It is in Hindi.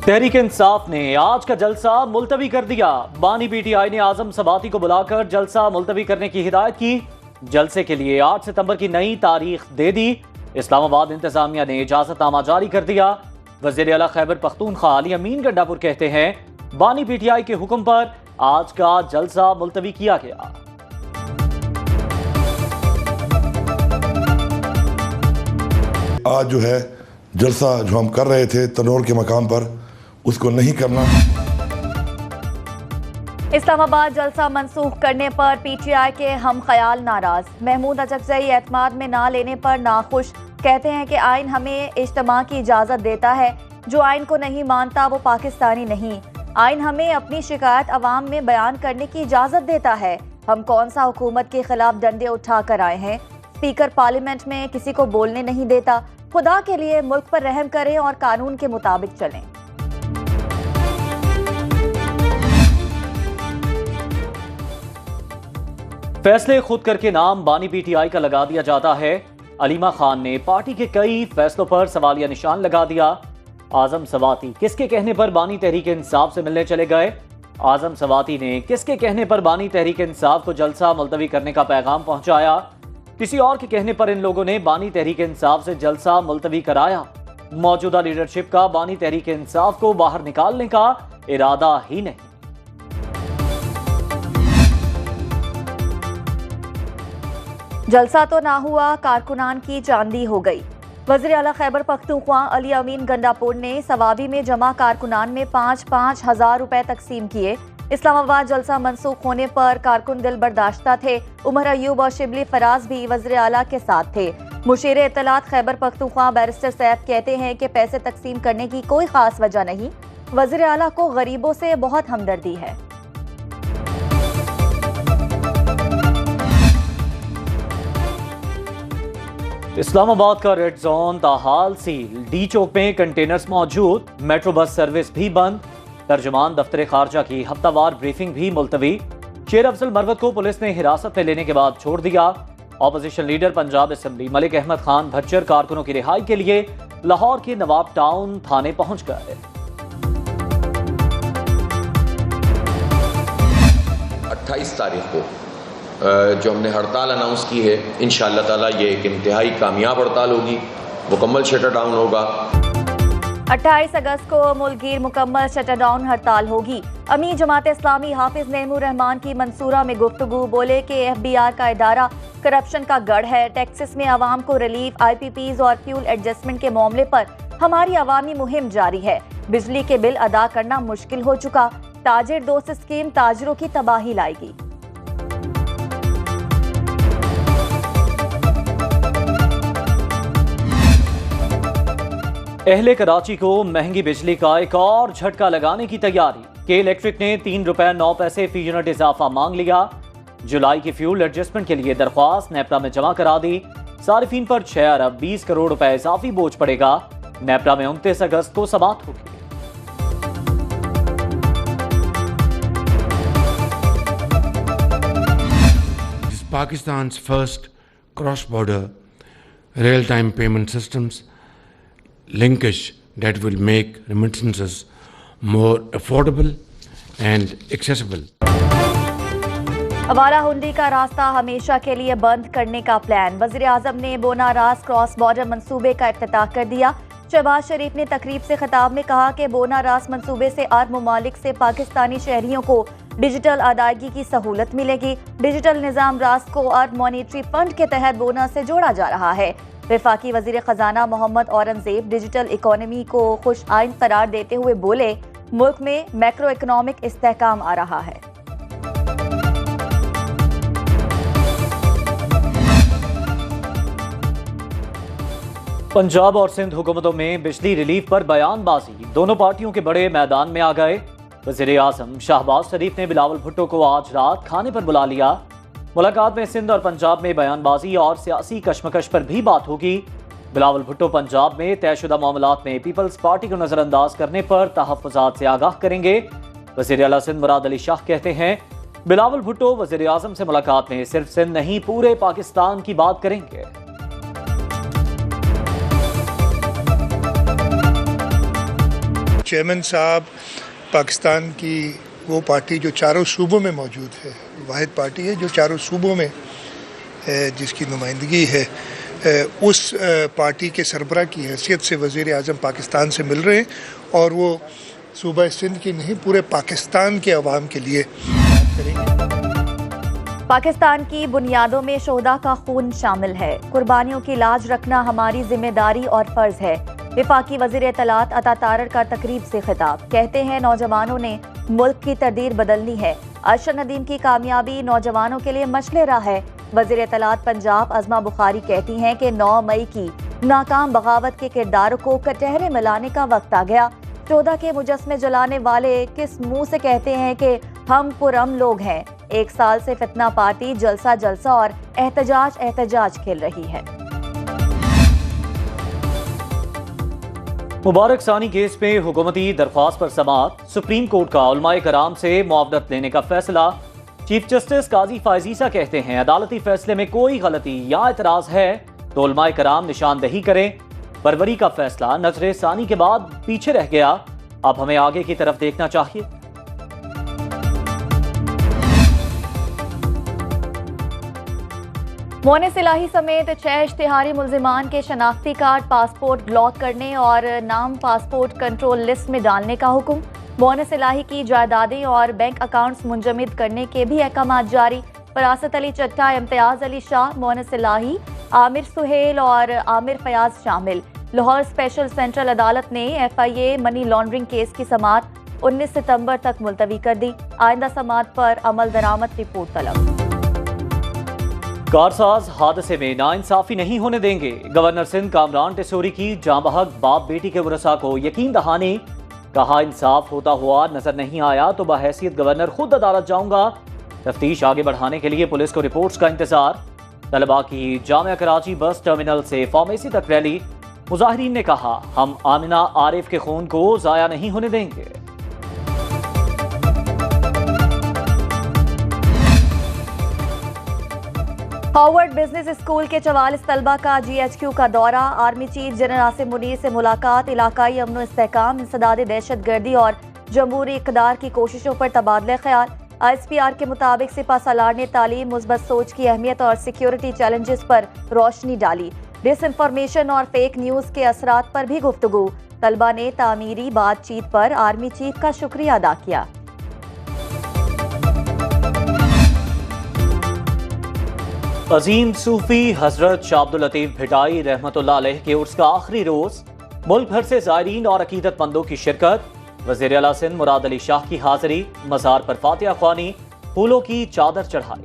तहरीक इंसाफ ने आज का जलसा मुलतवी कर दिया। बानी पीटीआई ने आजम सबाती को बुलाकर जलसा मुलतवी करने की हिदायत की। जलसे के लिए 8 सितंबर की नई तारीख दे दी। इस्लामाबाद इंतजामिया ने इजाजतनामा जारी कर दिया। वज़ीर आला खैबर पख्तूनख्वा अली अमीन गंडापुर कहते हैं, बानी पीटीआई के हुक्म पर आज का जलसा मुलतवी किया गया। आज जो है जलसा जो हम कर रहे थे तनोर के मकाम पर, उसको नहीं करना। इस्लामाबाद जलसा मंसूख करने पर पीटीआई के हम ख्याल नाराज। महमूद अचकजई एतमाद में ना लेने पर नाखुश। कहते हैं कि आइन हमें इज्तिमा की इजाजत देता है, जो आइन को नहीं मानता वो पाकिस्तानी नहीं। आइन हमें अपनी शिकायत अवाम में बयान करने की इजाजत देता है। हम कौन सा हुकूमत के खिलाफ डंडे उठा कर आए हैं। स्पीकर पार्लियामेंट में किसी को बोलने नहीं देता। खुदा के लिए मुल्क पर रहम करें और कानून के मुताबिक चलें। फैसले खुद करके नाम बानी पीटीआई का लगा दिया जाता है। अलीमा खान ने पार्टी के कई फैसलों पर सवालिया निशान लगा दिया। आजम सवाती किसके कहने पर बानी तहरीक इंसाफ से मिलने चले गए। आजम सवाती ने किसके कहने पर बानी तहरीक इंसाफ को जलसा मुलतवी करने का पैगाम पहुंचाया। किसी और के कहने पर इन लोगों ने बानी तहरीक इंसाफ से जलसा मुलतवी कराया। मौजूदा लीडरशिप का बानी तहरीक इंसाफ को बाहर निकालने का इरादा ही नहीं। जलसा तो ना हुआ, कारकुनान की चांदी हो गई। वज़ीर आला खैबर पख्तूनख्वा अली अमीन गंडापुर ने सवाबी में जमा कारकुनान में 5-5 हज़ार रुपए तकसीम किए। इस्लामाबाद जलसा मंसूख होने पर कारकुन दिल बर्दाश्ता थे। उमर अयूब और शिबली फराज भी वज़ीर आला के साथ थे। मुशीर इत्तलात खैबर पख्तूनख्वा बैरिस्टर सैफ कहते हैं कि पैसे तकसीम करने की कोई खास वजह नहीं। वज़ीर आला को गरीबों से बहुत हमदर्दी है। इस्लामाबाद का रेड जोन ताहाल सील। डी चौक में कंटेनर्स मौजूद। मेट्रो बस सर्विस भी बंद। तर्जुमान दफ्तर खारजा की हफ्तावार ब्रीफिंग भी मुलतवी। शेर अफजल मरवत को पुलिस ने हिरासत में लेने के बाद छोड़ दिया। Opposition leader Punjab assembly Malik Ahmad Khan Bhachar कारकुनों की रिहाई के लिए लाहौर के नवाब टाउन थाने पहुंच गए। 28 तारीख को जो हमने हड़ताल अनाउंस की है, इंशाअल्लाह ताला ये एक इंतहाई कामयाब हड़ताल होगी, मुकम्मल शटर डाउन होगा। 28 अगस्त को मुल्कगीर मुकम्मल शटर डाउन हड़ताल होगी। अमीर जमात इस्लामी हाफिज नेमूर रहमान की मंसूरा में गुफ्तगू। बोले कि FBR का इदारा करप्शन का गढ़ है। टेक्सिस में आवाम को रिलीफ, IPPs और फ्यूल एडजस्टमेंट के मामले पर हमारी अवामी मुहिम जारी है। बिजली के बिल अदा करना मुश्किल हो चुका। ताजिर दोस्त स्कीम ताजिरों की तबाही लाएगी। अहले कराची को महंगी बिजली का एक और झटका लगाने की तैयारी। के इलेक्ट्रिक ने 3 रुपए 9 पैसे फी यूनिट इजाफा मांग लिया। जुलाई की फ्यूल एडजस्टमेंट के लिए दरख्वास्त नेपरा में जमा करा दी। सारिफीन पर 6 अरब 20 करोड़ रुपए इजाफी बोझ पड़ेगा। नेपरा में 29 अगस्त को समाप्त होगी। Pakistan's first cross-border real-time payment systems linkage that will make remittances more affordable and accessible. अवारा हुंडी का रास्ता हमेशा के लिए बंद करने का प्लान। वज़ीर आज़म ने बोना रास क्रॉस बॉर्डर मंसूबे का इफ्तिताह कर दिया। शहबाज शरीफ ने तकरीब से खिताब में कहा कि बोना रास मंसूबे से अरब ममालिक से पाकिस्तानी शहरियों को डिजिटल अदायगी की सहूलत मिलेगी। डिजिटल निज़ाम रास को अर्ब मॉनिटरी फंड के तहत बोना से जोड़ा जा रहा है। वफाकी वज़ीर ख़जाना मोहम्मद औरंगज़ेब डिजिटल इकोनॉमी को खुश आइंद करार देते हुए बोले, मुल्क में मैक्रो इकोनॉमिक इस्तेहकाम आ रहा है। पंजाब और सिंध हुकूमतों में बिजली रिलीफ पर बयानबाजी। दोनों पार्टियों के बड़े मैदान में आ गए। वज़ीर आज़म शहबाज शरीफ ने बिलावल भुट्टो को आज रात खाने पर बुला लिया। मुलाकात में सिंध और पंजाब में बयानबाजी और सियासी कशमकश पर भी बात होगी। बिलावल भुट्टो पंजाब में तयशुदा मामलात में पीपल्स पार्टी को नजरअंदाज करने पर तहफ़्फ़ुज़ात से आगाह करेंगे। वज़ीर आला सिंध मुराद अली शाह कहते हैं, बिलावल भुट्टो वज़ीर आज़म से मुलाकात में सिर्फ सिंध नहीं पूरे पाकिस्तान की बात करेंगे। चेयरमैन साहब पाकिस्तान की वो पार्टी जो चारों सूबों में मौजूद है, वाहिद पार्टी है जो चारों सूबों में जिसकी नुमाइंदगी है, उस पार्टी के सरबराह की हैसियत से वज़ीर आज़म पाकिस्तान से मिल रहे हैं और वो सूबा सिंध की नहीं पूरे पाकिस्तान के अवाम के लिए बात करेंगे। पाकिस्तान की बुनियादों में शोहदा का खून शामिल है। कुर्बानियों की लाज रखना हमारी जिम्मेदारी और फर्ज है। विफाकी वज़ीर इत्तलात अता तारड़ का तकरीब से खिताब, कहते हैं नौजवानों ने मुल्क की तकदीर बदलनी है। अरशद नदीम की कामयाबी नौजवानों के लिए मशले राह है। वज़ीर इत्तलात पंजाब अज़मा बुखारी कहती हैं कि 9 मई की नाकाम बगावत के किरदार को कटहरे में लाने का वक्त आ गया। शोहदा के मुजस्मे जलाने वाले किस मुंह से कहते हैं कि हम पुरअमन लोग हैं। 1 साल से फितना पार्टी जलसा जलसा और एहतजाज खेल रही है। मुबारक सानी केस में हुकूमती दरख्वास्त पर समाअत, सुप्रीम कोर्ट का उलमाए कराम से मुआवनत लेने का फैसला। चीफ जस्टिस काजी फायजीसा कहते हैं अदालती फैसले में कोई गलती या एतराज है तो उलमाए कराम निशानदही करें। फरवरी का फैसला नजरे सानी के बाद पीछे रह गया, अब हमें आगे की तरफ देखना चाहिए। मोनिस इलाही समेत 6 इश्तिहारी मुल्जिमान के शनाख्ती कार्ड, पासपोर्ट ब्लॉक करने और नाम पासपोर्ट कंट्रोल लिस्ट में डालने का हुक्म। मोनिस इलाही की जायदादें और बैंक अकाउंट्स मुंजमद करने के भी अहकाम जारी। फरासत अली चट्टा, इम्तियाज अली शाह, मोनिस इलाही, आमिर सुहेल और आमिर फयाज शामिल। लाहौर स्पेशल सेंट्रल अदालत ने FIA मनी लॉन्ड्रिंग केस की समाअत 19 सितंबर तक मुलतवी कर दी। आइंदा समाअत पर अमल दरामद रिपोर्ट तलब। कारसाज हादसे में नाइंसाफी नहीं होने देंगे। गवर्नर सिंध कामरान टिसोरी की जांबहक बाप बेटी के वरसा को यकीन दहानी, कहा इंसाफ होता हुआ नजर नहीं आया तो बहैसियत गवर्नर खुद अदालत जाऊंगा। तफ्तीश आगे बढ़ाने के लिए पुलिस को रिपोर्ट्स का इंतजार। तलबा की जामिया कराची बस टर्मिनल से फार्मेसी तक रैली। मुजाहिरीन ने कहा हम आमिना आरिफ के खून को जाया नहीं होने देंगे। हार्वर्ड बिजनेस स्कूल के 44 तलबा का GHQ का दौरा। Army chief general Asim Munir से मुलाकात। इलाकाई अमन व इस्तेहकाम, इंसदाद दहशतगर्दी और जमहूरी इक़्तिदार की कोशिशों पर तबादला ख्याल। ISPR के मुताबिक सिपा सालार ने तालीम, मुस्बत सोच की अहमियत और सिक्योरिटी चैलेंजेस पर रोशनी डाली। डिसइंफॉर्मेशन और फेक न्यूज़ के असरात पर भी गुफ्तगू। तलबा ने तामीरी बातचीत पर आर्मी चीफ का शुक्रिया अदा किया। अजीम सूफी हजरत शाह अब्दुल लतीफ भिटाई रहमतुल्लाह अलैह के उर्स का आखिरी रोज। मुल्क भर से ज़ायरीन और अकीदतमंदों की शिरकत। वज़ीर आला सिंध मुराद अली शाह की हाजिरी। मज़ार पर फातिहा ख्वानी, फूलों की चादर चढ़ाई।